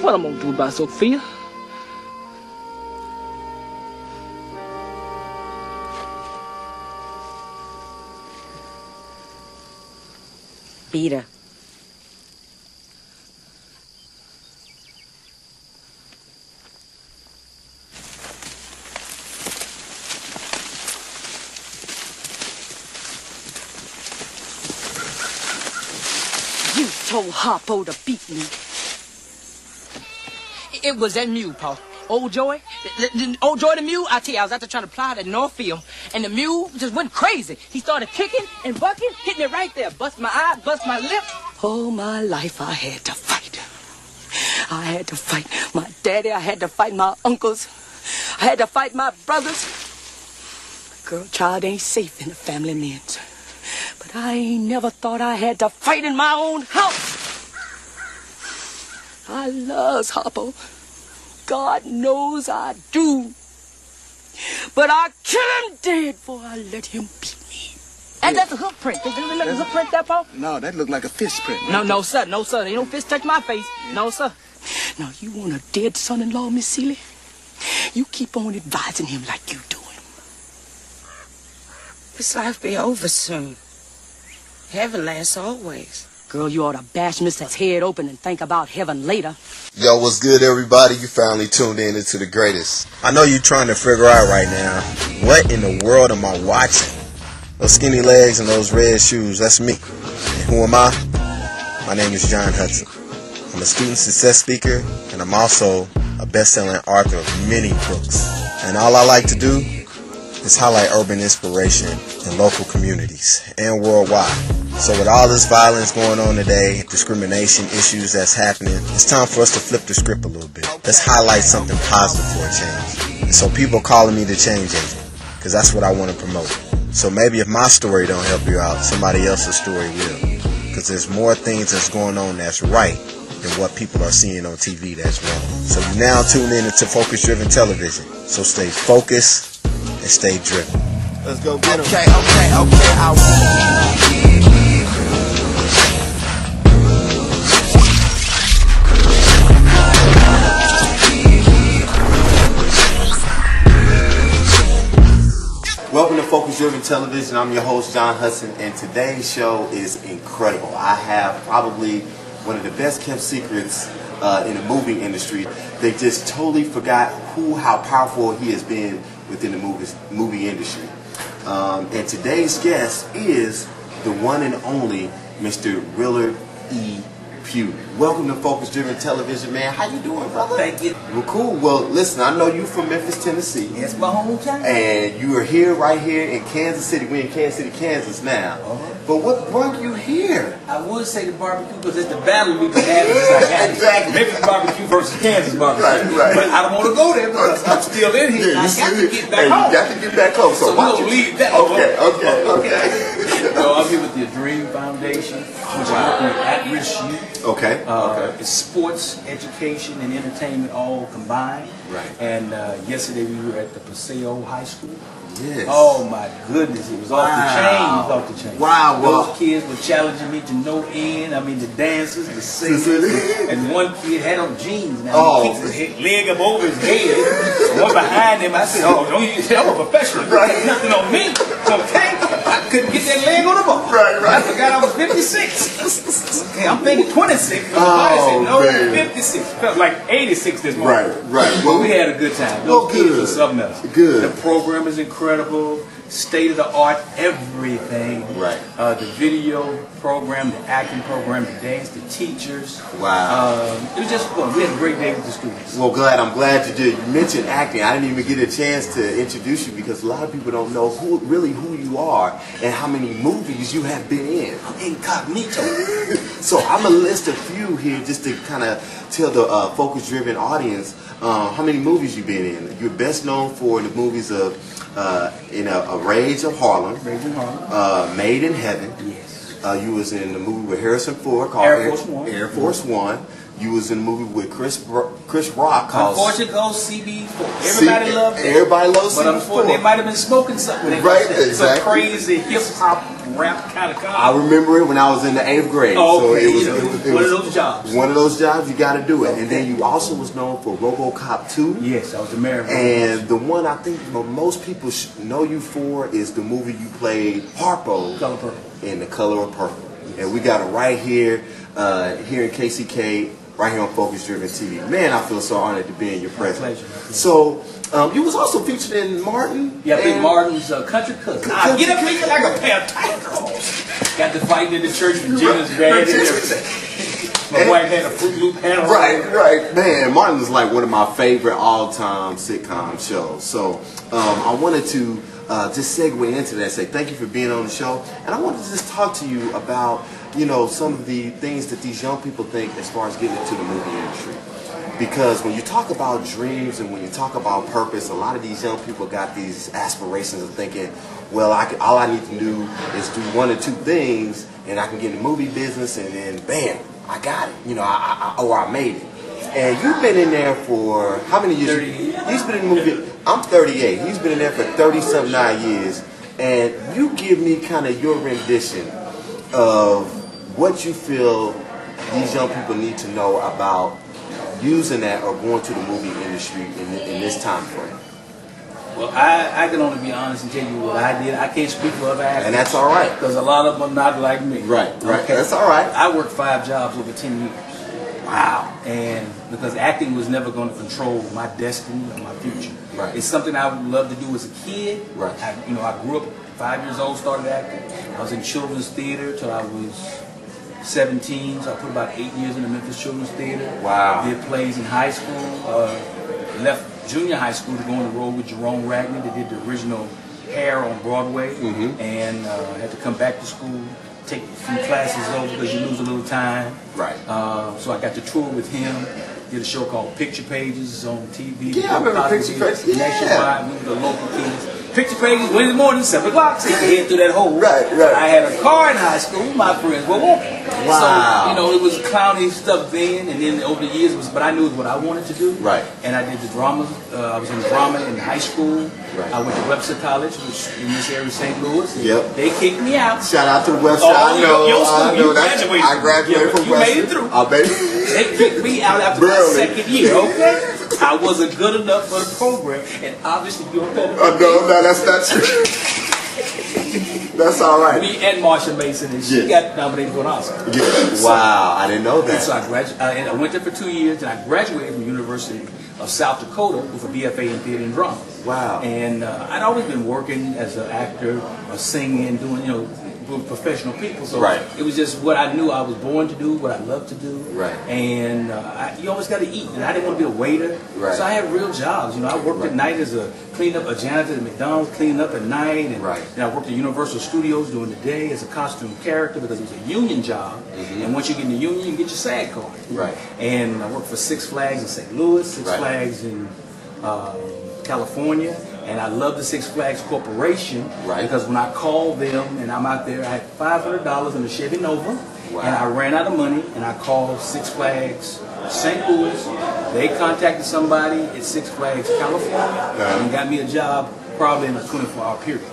what I'm gonna do about Sophia. Beat her. You told Harpo to beat me. It was that mule, Paul. Old Joey, old Joey the mule, I tell you, I was out there trying to plow that Northfield, and the mule just went crazy. He started kicking and bucking, hitting it right there. Bust my eye, bust my lip. All my life I had to fight. I had to fight my daddy. I had to fight my uncles. I had to fight my brothers. Girl, child ain't safe in the family men's. But I ain't never thought I had to fight in my own house. I loves Harpo. God knows I do. But I kill him dead before I let him beat me. And that's a hoof print. Did you look at the hoof print there, Paul? No, that looked like a fist print. No, sir. No, sir. Ain't no fist touch my face. Yeah. No, sir. Now, you want a dead son-in-law, Miss Seeley? You keep on advising him like you doing. This life be over soon. Heaven lasts always. Girl, you ought to bash Mr. Head open and think about heaven later. Yo, what's good, everybody? You finally tuned in into the greatest. I know you're trying to figure out right now, what in the world am I watching? Those skinny legs and those red shoes, that's me. And who am I? My name is John Hudson. I'm a student success speaker, and I'm also a best-selling author of many books. And all I like to do is highlight urban inspiration in local communities and worldwide. So with all this violence going on today, discrimination issues that's happening, it's time for us to flip the script a little bit. Let's highlight something positive for a change. And so people are calling me the change agent, because that's what I want to promote. So maybe if my story don't help you out, somebody else's story will. Because there's more things that's going on that's right than what people are seeing on TV that's wrong. So you now tune in into focus-driven television. So stay focused and stay driven. Let's go get him. Okay. Welcome to Focus Driven Television. I'm your host, John Hudson, and today's show is incredible. I have probably one of the best kept secrets in the movie industry. They just totally forgot how powerful he has been within the movie industry. And today's guest is the one and only Mr. Willard E. Pugh. Welcome to Focus Driven Television, man. How you doing, brother? Thank you. Well, cool. Well, listen, I know you from Memphis, Tennessee. It's my hometown. And you are here, right here in Kansas City. We're in Kansas City, Kansas now. But what brought you here? I would say the barbecue because it's the battle we've been having since I got Exactly. Memphis barbecue versus Kansas barbecue. Right. But I don't want to go there because I'm still in here. Yeah, I got to get back home. You got to get back home. So we're going to leave that. Okay. So I'm here with the Dream Foundation, which is working with at-risk youth. Okay. It's sports, education, and entertainment all combined. Right. And yesterday we were at the Paseo High School. Yes. Oh my goodness, it was off the chain. It was off the chain. Wow. Those kids were challenging me to no end. I mean, the dancers, the singers, and one kid had on jeans. Now he kicked his leg up over his head. One behind him, I said, "Oh, don't you? I'm a professional. Right. Nothing on me. Okay, I couldn't get that leg on the ball. Right. I forgot I was 56. Okay, I'm thinking 26. But the body said no, man. 56. Felt like 86 this morning. Right. Well, we had a good time. Those kids were something else. Good. The program is incredible. State of the art, everything. Right. The video program, the acting program, the dance, the teachers. Wow. It was just fun. We had a great day with the students. Well, I'm glad you did. You mentioned acting. I didn't even get a chance to introduce you because a lot of people don't know who you are and how many movies you have been in. Incognito. So I'm gonna list a few here just to kind of tell the focus-driven audience how many movies you've been in. You're best known for the movies of in a Rage of Harlem, Made in Heaven. Yes. You was in the movie with Harrison Ford called Air Force One. You was in a movie with Chris Rock called Unfortunately, goes CB4. Everybody loved it. Everybody loves CB4. But unfortunately, they might have been smoking something. Right, exactly. Some crazy hip hop rap kind of car? I remember it when I was in the 8th grade. Oh, okay. So it was one of those jobs. One of those jobs, you got to do it. Okay. And then you also was known for RoboCop 2. Yes, I was the mayor. And the one I think most people know you for is the movie you played, Harpo. Color Purple. In The Color of Purple. Yes. And we got it right here, here in KCK, right here on Focus Driven TV. Man, I feel so honored to be in your presence. Pleasure. So, you was also featured in Martin. Yeah, Big Martin's Country Cousin. Get up here like a pair of tight drawers. Got to fight in the church with Gina's dad and everything. My wife had a Fruit Loop hat on. Right. Man, Martin is like one of my favorite all-time sitcom shows. So, I wanted to just segue into that, say thank you for being on the show. And I wanted to just talk to you about, some of the things that these young people think as far as getting into the movie industry. Because when you talk about dreams and when you talk about purpose, a lot of these young people got these aspirations of thinking, well, all I need to do is do one or two things and I can get in the movie business and then bam, I got it. I made it. And you've been in there for how many years? 30 years. He's been in the movie. I'm 38. He's been in there for 30-something years. And you give me kind of your rendition of what you feel these young people need to know about using that or going to the movie industry in this time frame. Well, I can only be honest and tell you what I did. I can't speak for other actors. And that's all right. Because a lot of them are not like me. Right. Okay? That's all right. I worked 5 jobs over 10 years. Wow. And because acting was never going to control my destiny or my future. Right. It's something I would love to do as a kid. Right. I grew up 5 years old, started acting. I was in children's theater till I was 17, so I put about 8 years in the Memphis Children's Theater. Wow. Did plays in high school. Left junior high school to go on the road with Jerome Ragney. They did the original Hair on Broadway. Mm-hmm. And had to come back to school, take some classes over because you lose a little time. Right. So I got to tour with him. Did a show called Picture Pages on TV. Yeah, I remember Picture Pages. Nationwide, we were the local kids. Picture Pages, Wednesday morning, 7 o'clock. So you head through that hole. Right. I had a car in high school. My friends were walking. Wow. So, it was clowny stuff then, and then over the years, but I knew it was what I wanted to do. Right. And I did the drama. I was in drama in high school. Right. I went to Webster College, which in this area of St. Louis. Yep. They kicked me out. Shout out to Webster. I know. Your school, I know. you graduated. I graduated from you Webster. made it through. I made it. They kicked me out after my second year, okay? I wasn't good enough for the program, and obviously you're better. No, that's not true. That's all right. Me and Marsha Mason, and she got nominated for an Oscar. Yeah. Wow, I didn't know that. So I went there for 2 years, and I graduated from the University of South Dakota with a BFA in theater and drama. Wow. And I'd always been working as an actor, or singing, doing, with professional people. So it was just what I knew I was born to do, what I love to do. Right. And you always got to eat. And I didn't want to be a waiter. Right. So I had real jobs. I worked at night as a janitor at McDonald's, cleaning up at night. And then I worked at Universal Studios during the day as a costume character because it was a union job. Mm-hmm. And once you get in the union, you get your SAG card. Right. And I worked for Six Flags in St. Louis, Six Flags in California. And I love the Six Flags Corporation because when I called them and I'm out there, I had $500 in a Chevy Nova, and I ran out of money, and I called Six Flags St. Louis. They contacted somebody at Six Flags California and got me a job probably in a 24-hour period.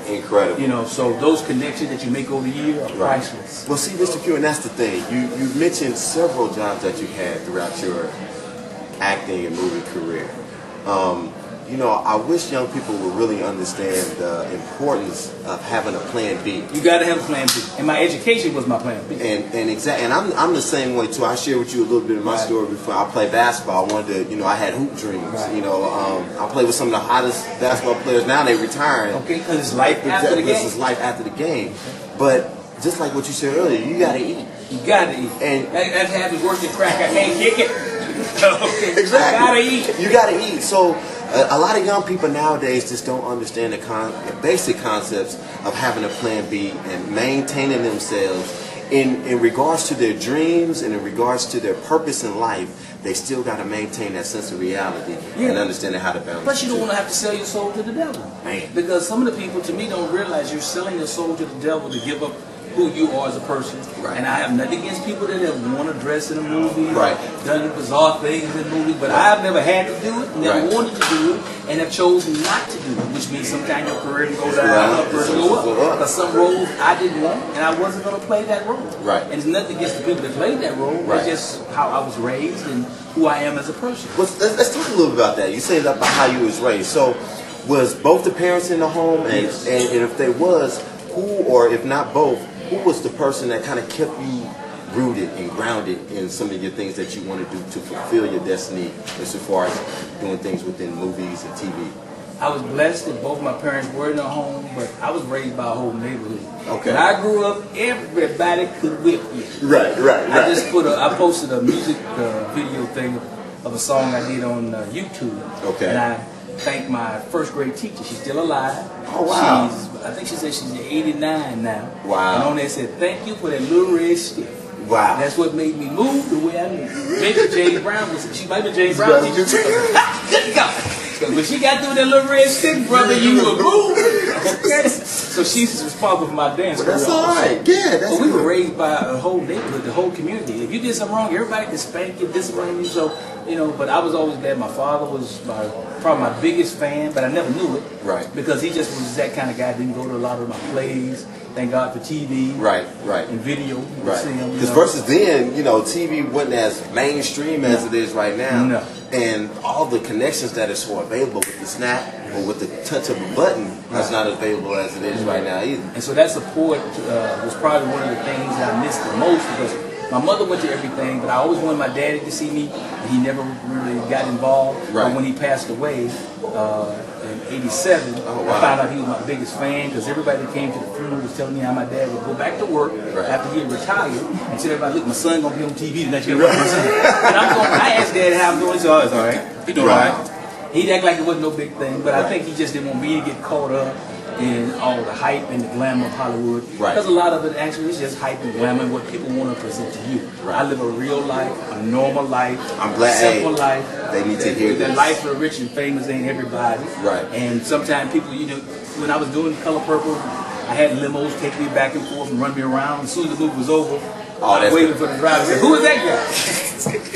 Incredible. So those connections that you make over the year are priceless. Well, see, Mr. Pugh, and that's the thing. You mentioned several jobs that you had throughout your acting and movie career. I wish young people would really understand the importance of having a plan B. You got to have a plan B, and my education was my plan B. And I'm the same way too. I shared with you a little bit of my story before. I played basketball. I wanted to, I had hoop dreams. I played with some of the hottest basketball players. Now they retiring. Okay, because it's life after the game. It's life after the game. But just like what you said earlier, you got to eat. You got to eat. And that habit's worse than crack. I can't kick it. Okay. Exactly. You got to eat. You got to eat. So. A lot of young people nowadays just don't understand the basic concepts of having a plan B and maintaining themselves in regards to their dreams and in regards to their purpose in life. They still got to maintain that sense of reality and understanding how to balance. Plus, you don't want to have to sell your soul to the devil. Man. Because some of the people, to me, don't realize you're selling your soul to the devil to give up who you are as a person. Right. And I have nothing against people that have want to dress in a movie, right, done bizarre things in movies, but I've never had to do it, never right, wanted to do it, and have chosen not to do it, which means sometimes your career can go down, or go up. Because some roles I didn't want, and I wasn't going to play that role. Right. And it's nothing against the people that played that role. Right. It's just how I was raised and who I am as a person. Well, let's talk a little bit about that. You said about how you was raised. So, was both the parents in the home, and Yes. and if they was, who, or if not both, who was the person that kind of kept you rooted and grounded in some of your things that you want to do to fulfill your destiny, as far as doing things within movies and TV? I was blessed that both my parents were in the home, but I was raised by a whole neighborhood. Okay. When I grew up, everybody could whip you. Right. I just I posted a music video thing of a song I did on YouTube. Okay. And I thank my first grade teacher. She's still alive. Oh, wow. I think she said she's 89 now. Wow. And on there said, thank you for that little red stick. Wow. That's what made me move the way I moved. Maybe James Brown was, she might be James Brown teacher. Good God. When she got through that little red stick, brother, you were moving. Okay? So she's responsible for my dance career. That's all right. Yeah, that's But we were good. raised by a whole neighborhood, the whole community. If you did something wrong, everybody could spank you, discipline you. So, you know, but I was always glad. My father was probably my biggest fan, but I never knew it. Right. Because he just was that kind of guy. Didn't go to a lot of my plays. Thank God for TV. Right. And video. Right. Because versus then, you know, TV wasn't as mainstream as it is right now. No. And all the connections that are so available with the snap or with the touch of a button is not available as it is right now either. And so that support was probably one of the things that I missed the most, because my mother went to everything, but I always wanted my daddy to see me. He never really got involved. Right. But when he passed away in '87, Oh, wow. I found out he was my biggest fan, because everybody that came to the funeral was telling me how my dad would go back to work after he had retired and tell everybody, look, my son gonna be on TV tonight. You gotta watch my son. And I asked Dad how I'm doing. He said, oh, it's all right. He doing all right. He'd act like it wasn't no big thing, but I think he just didn't want me to get caught up in all the hype and the glamour of Hollywood. Right. Because a lot of it actually is just hype and glamour, what people want to present to you. Right. I live a real life, a normal life, I'm glad, simple hey, life. they need to hear The this. life of the rich and famous ain't everybody. Right. And sometimes people, you know, when I was doing Color Purple, I had limos take me back and forth and run me around. As soon as the movie was over, I was waiting for the driver. I said, who is that guy?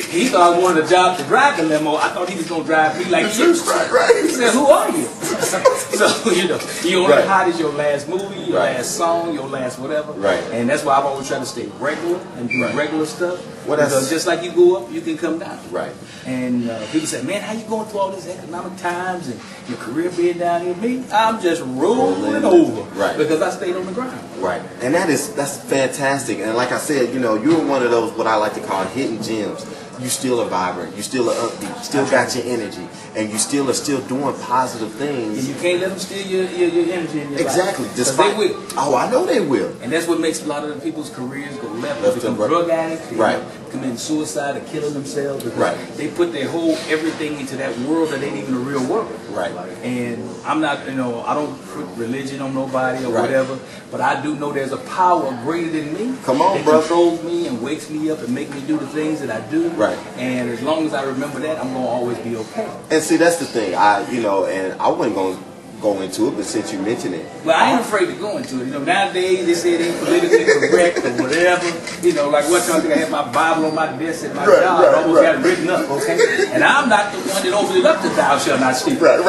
He thought I wanted a job to drive the limo. I thought he was going to drive me like you. Right. He said, who are you? So, you know, you only hot as your last movie, your last song, your last whatever. Right. And that's why I've always tried to stay regular and do regular stuff. Well, because just like you go up, you can come down. Right. And people say, man, how you going through all these economic times and your career being down here? Me, I'm just rolling over. Right. Because I stayed on the ground. Right. And that's fantastic. And like I said, you know, you're one of those, what I like to call hidden gems. You still are vibrant, you still are upbeat, still got your energy, and you still are doing positive things. And you can't let them steal your energy in your Exactly. life. Despite, they will. Oh, I know they will. And that's what makes a lot of the people's careers go left. They Left become and right. drug addicts, they Right. committing suicide or killing themselves because Right. they put their whole everything into that world that ain't even a real world. Right. And I'm not, you know, I don't put religion on nobody or Right. whatever, but I do know there's a power greater than me. Come on, that brother. controls me and wakes me up and make me do the things that I do. Right. And as long as I remember that, I'm gonna always be okay. And see, that's the thing. I wasn't going to go into it, but since you mentioned it, Well, I ain't afraid to go into it. You know, nowadays they say it ain't politically correct or whatever. You know, like one time I think I had my Bible on my desk at my job. I almost got it written up, okay? And I'm not the one that opened it up to thou shalt not steal. Right.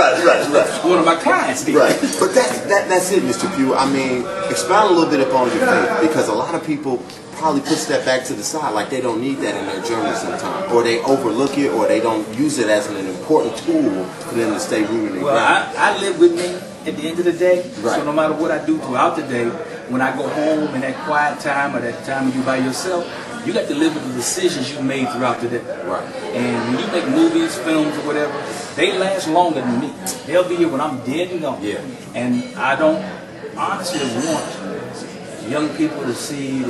One of my clients did. Right. But that's it, Mr. Pugh. I mean, expound a little bit upon your faith, because a lot of people probably push that back to the side, like they don't need that in their journey sometimes, or they overlook it, or they don't use it as an important tool for them to stay rooted and Well, grounded. I live with me at the end of the day. Right. So no matter what I do throughout the day, when I go home in that quiet time or that time when you by yourself, you got to live with the decisions you made throughout the day. Right. And when you make movies, films, or whatever, they last longer than me. They'll be here when I'm dead and gone. Yeah. And I don't honestly want young people to see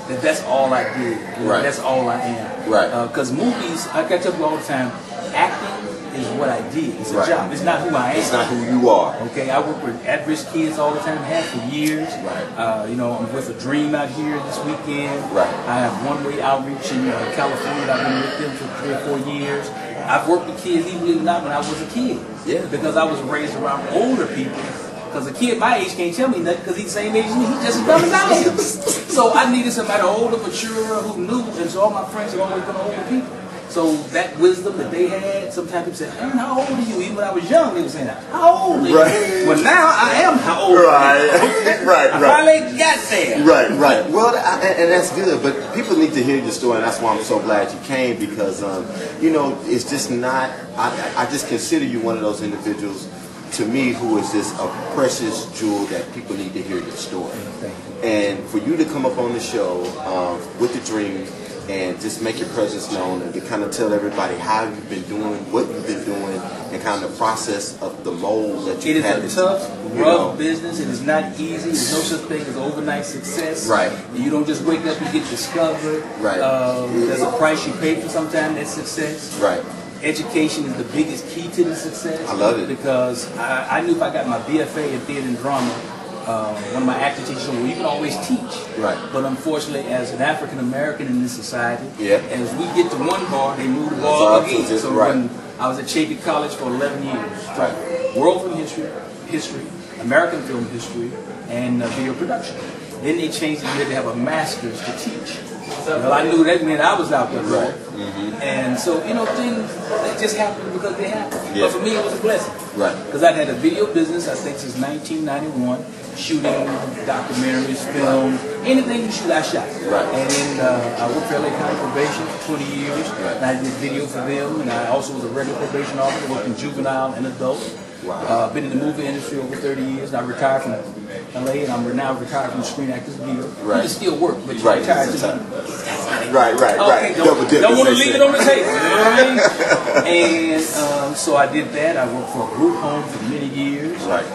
that that's all I did. You know, Right. That's all I am. Right. Because movies, like I tell people all the time, acting is what I did. It's a Right. job. It's not who I am. It's not who you are. Okay, I work with at-risk kids all the time, have for years. Right. You know, I'm with a Dream out here this weekend. Right. I have one-way outreach in California. I've been with them for 3 or 4 years. I've worked with kids even not when I was a kid. Yeah. Because I was raised around older people Because a kid my age can't tell me nothing because he's the same age as me. He's just as dumb as I am. So I needed somebody older, mature, who knew. And so all my friends have always been older people. So that wisdom that they had, sometimes people say, how old are you? Even when I was young, they were saying, how old are you? Right. Well, now I am how old are you? Right. I finally got there. Right. Well, and that's good, but people need to hear your story, and that's why I'm so glad you came, because, it's just not, I just consider you one of those individuals, to me, who is just a precious jewel that people need to hear your story. And for you to come up on the show with the dream, and just make your presence known and to kind of tell everybody how you've been doing, what you've been doing, and kind of the process of the mold that you've had. It is a tough, rough business. It is not easy. There's no such thing as overnight success. Right. You don't just wake up and get discovered. Right. There's a price you pay for sometimes that success. Right. Education is the biggest key to the success. I love it. Because I knew if I got my BFA in theater and drama, one of my acting teachers said, well, you can always teach. Right. But unfortunately, as an African American in this society, yeah. as we get to one bar, they move the bar again. So right. when I was at Chapey College for 11 years, right. world film history, American film history, and video production. Then they changed it here to have a master's to teach. Well, I knew that meant I was out there. Right. And so, things that just happened because they happened. Yeah. But for me, it was a blessing. Right. Because I'd had a video business, I think, since 1991, shooting documentaries, film, anything you shoot, I shot. Right. And then I worked for LA County Probation for 20 years. Right. And I did video for them, and I also was a regular probation officer, worked in juvenile and adult. Wow. Been in the movie industry over 30 years. I retired from LA, and I'm now retired from the Screen Actors Guild. Right. You can still work, but you're right. retired. Right. Okay, don't want to leave it on the table. You know what I mean? And so I did that. I worked for a group home for many years. Right.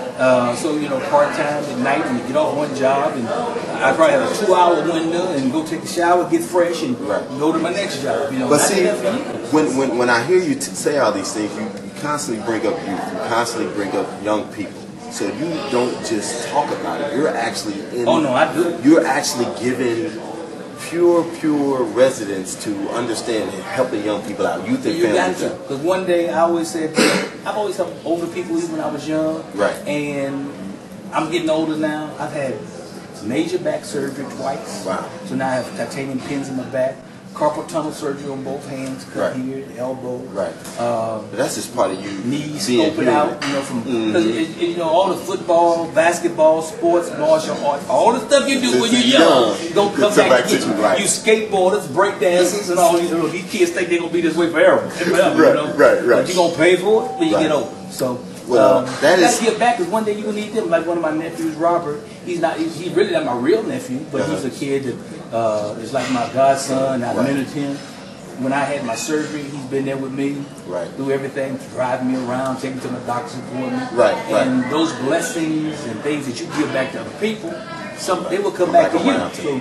So, part-time at night, and you get off one job, and I probably have a 2-hour window and go take a shower, get fresh, and go to my next job. But see, when I hear you say all these things, you constantly bring up youth, you constantly bring up young people. So you don't just talk about it. You're actually in. Oh no, I do. You're actually giving pure residents to understand and helping young people out, youth and families. You got to, because one day I always said, I've always helped older people even when I was young. Right. And I'm getting older now. I've had major back surgery twice. Wow. So now I have titanium pins in my back. Carpal tunnel surgery on both hands, cut right. here, the elbow. Right. But that's just part of you. Knees being open out, from because all the football, basketball, sports, martial arts, all the stuff you do when you're young, don't come back to you. Right. You skateboarders, break dancers, and all these kids think they're gonna be this way forever. Right. But you're gonna pay for it when you get older. So. Well, that is. You gotta give back, because one day you're gonna need them. Like one of my nephews, Robert. He's really not my real nephew, but he's a kid that is like my godson. I mentored him. When I had my surgery, he's been there with me. Right. Do everything, driving me around, taking me to my doctor's appointment. Right. And those blessings and things that you give back to other people, they will come back to you. So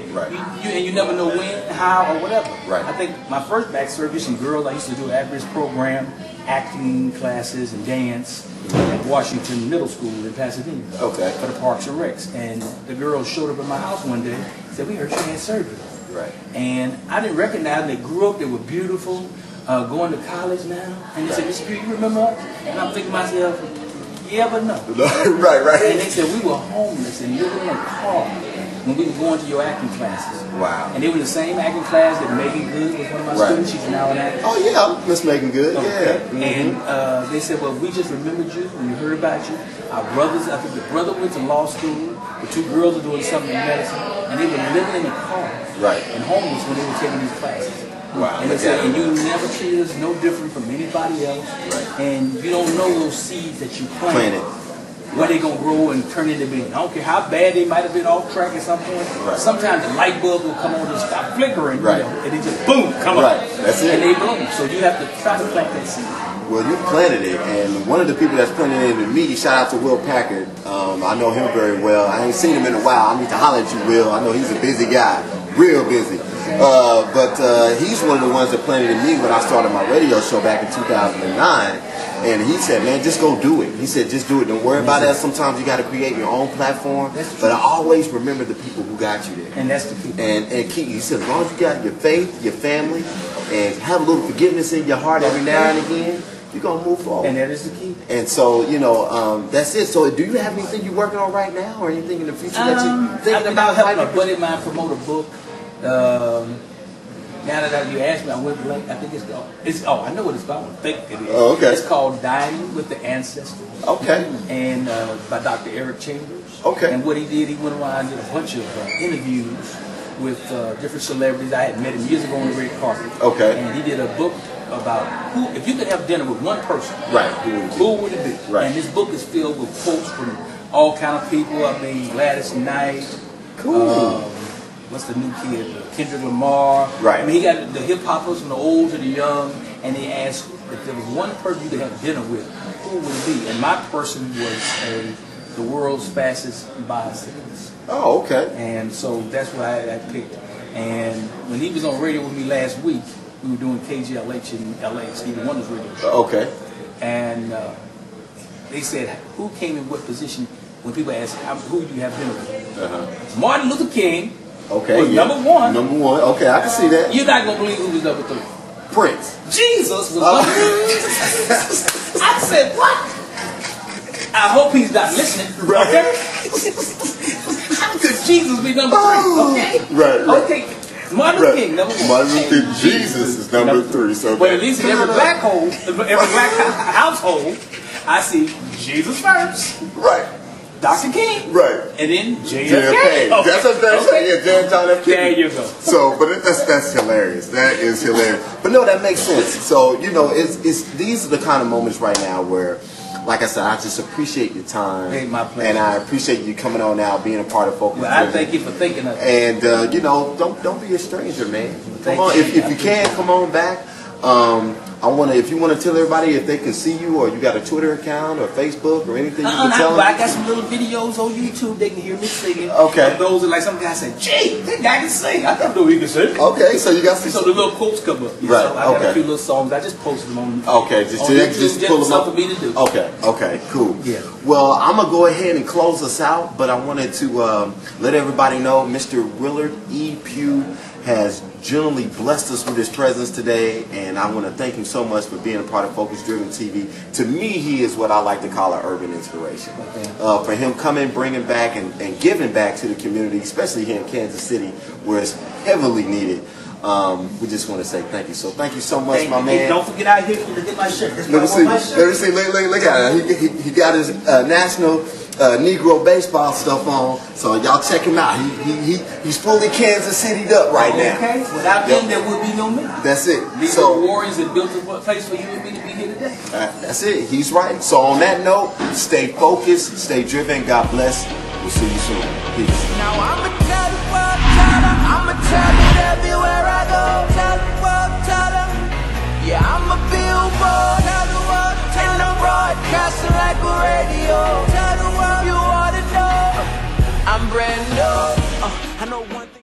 you never know when, how, or whatever. Right. I think my first back surgery, some girls I used to do at-risk program, acting classes and dance at Washington Middle School in Pasadena. Okay. For the Parks and Recs. And the girls showed up at my house one day and said, we heard you had surgery. Right. And I didn't recognize them. They grew up, they were beautiful, going to college now. And they said, Mr. Pugh, you remember us? And I'm thinking to myself, yeah, but no. Right. And they said, we were homeless and living in a car when we were going to your acting classes. Wow. And they were in the same acting class that Megan Good was one of my students. She's now an actor. Oh, yeah, Miss Megan Good, yeah. And they said, well, we just remembered you and we heard about you. Our brothers, I think the brother went to law school, the 2 girls are doing something in medicine, and they were living in a car and homeless when they were taking these classes. Wow. And they said, and you never treat us no different from anybody else, and you don't know those seeds that you planted. Where they gonna grow and turn into being. I don't care how bad they might have been off track at some point. Sometimes the light bulb will come on and stop flickering, and they just boom, come on. That's it. And they bloom. So you have to try to plant that seed. Well, you planted it, and one of the people that's planted it with me, shout out to Will Packard. I know him very well. I ain't seen him in a while. I need to holler at you, Will. I know he's a busy guy, real busy. But he's one of the ones that planted in me when I started my radio show back in 2009. And he said, man, just go do it. He said, just do it. Don't worry about that. Sometimes you got to create your own platform. But I always remember the people who got you there. And that's the people. And keep, he said, as long as you got your faith, your family, and have a little forgiveness in your heart every now and again, you're gonna move forward. And that is the key. And so, you know, that's it. So, do you have anything you're working on right now, or anything in the future that you're thinking about? Helping a buddy of mine promote a book. Now that you asked me, I went blank. I think I know what it's called. I think it is. Oh, okay. It's called Dining with the Ancestors. Okay. And by Dr. Eric Chambers. Okay. And what he did, he went around and did a bunch of interviews with different celebrities. I had met him years ago on the red carpet. Okay. And he did a book about if you could have dinner with one person, right? Who would it be? Right. And this book is filled with quotes from all kind of people. I mean, Gladys Knight. Cool. What's the new kid? Kendrick Lamar. Right. I mean, he got the hip hoppers from the old to the young, and he asked if there was one person you could have dinner with, who would it be? And my person was the world's fastest bicyclist. Oh, okay. And so that's what I picked. And when he was on radio with me last week, we were doing KGLH in LA, Stevie Wonder's radio show. Okay. And they said, who came in what position when people ask, who do you have dinner with? Martin Luther King. Okay. Was number one. Number one. Okay, I can see that. You're not going to believe who was number three. Prince. Jesus was number three. I said, what? I hope he's not listening. Right. Okay? How could Jesus be number three? Okay? Right. Okay. Martin Luther King, number one. Martin Luther King, Jesus is number three. So well, at least in every black household, I see Jesus first. Right. Dr. King. Right. And then JFK. Okay. That's what they're saying. Yeah, John F. Kennedy. There you go. So, but that's hilarious. That is hilarious. But no, that makes sense. So, you know, it's these are the kind of moments right now where, like I said, I just appreciate your time. Hey, my pleasure. And I appreciate you coming on now, being a part of Focus. Well, I thank you for thinking of it. And you know, don't be a stranger, man. Come on, you. if you can, come on back. If you want to tell everybody if they can see you, or you got a Twitter account or Facebook or anything you can tell them. I got some little videos on YouTube. They can hear me singing. Okay. Those are like some guy said, "Gee, that guy can sing." I don't know he can sing. Okay, so you got some. So the little quotes come up. Right. So I got a few little songs. I just posted them on. Okay, just pull them up for me to do. Okay, cool. Yeah. Well, I'm gonna go ahead and close us out, but I wanted to let everybody know Mr. Willard E. Pugh has generally blessed us with his presence today, and I want to thank him so much for being a part of Focus Driven TV. To me, he is what I like to call an urban inspiration. Okay. For him coming, bringing back, and giving back to the community, especially here in Kansas City, where it's heavily needed. We just want to say thank you. So thank you so much, my man. Don't forget out here to get my shirt. Let me see. Look at it. He got his national Negro baseball stuff on, so y'all check him out. He's fully Kansas City'd up right now. Okay. Without them, there would be no me. That's it. These are warriors that built a place for you and me to be here today. That's it. He's right. So on that note, stay focused, stay driven. God bless. We'll see you soon. Peace. Now I'm a